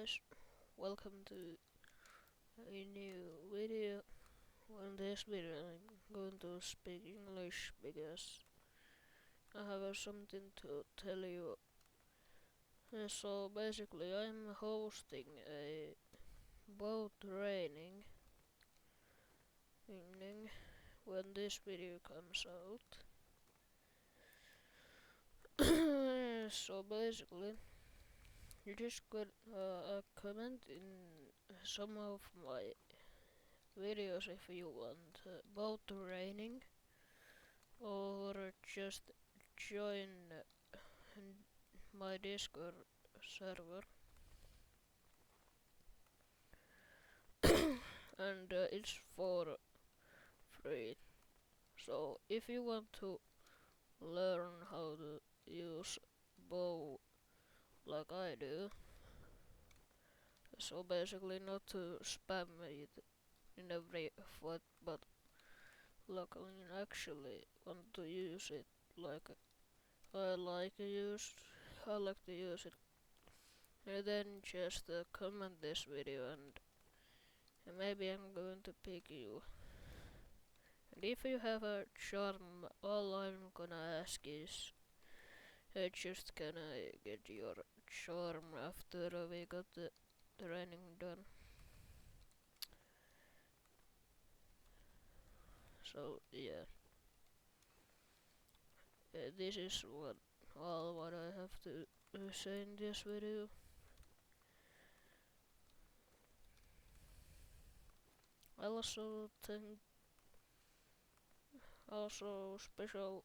guys, welcome to a new video. In this video I'm going to speak English because I have something to tell you. So basically I'm hosting a boat training evening when this video comes out. So basically you just got a comment in some of my videos if you want boat training, or just join my Discord server, and it's for free. So if you want to learn how to use bow like I do, so basically not to spam it in every fight, but luckily actually want to use it like I like use I like to use it, and then just comment this video and maybe I'm going to pick you. And if you have a charm, all I'm gonna ask is just can I get your charm after we got the training done. So yeah, this is all what I have to say in this video. I also think special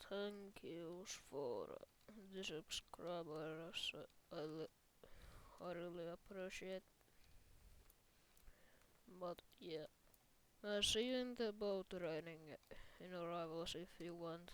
thank yous for the subscribers. I really appreciate. But yeah, see you in the boat training in Rivals if you want.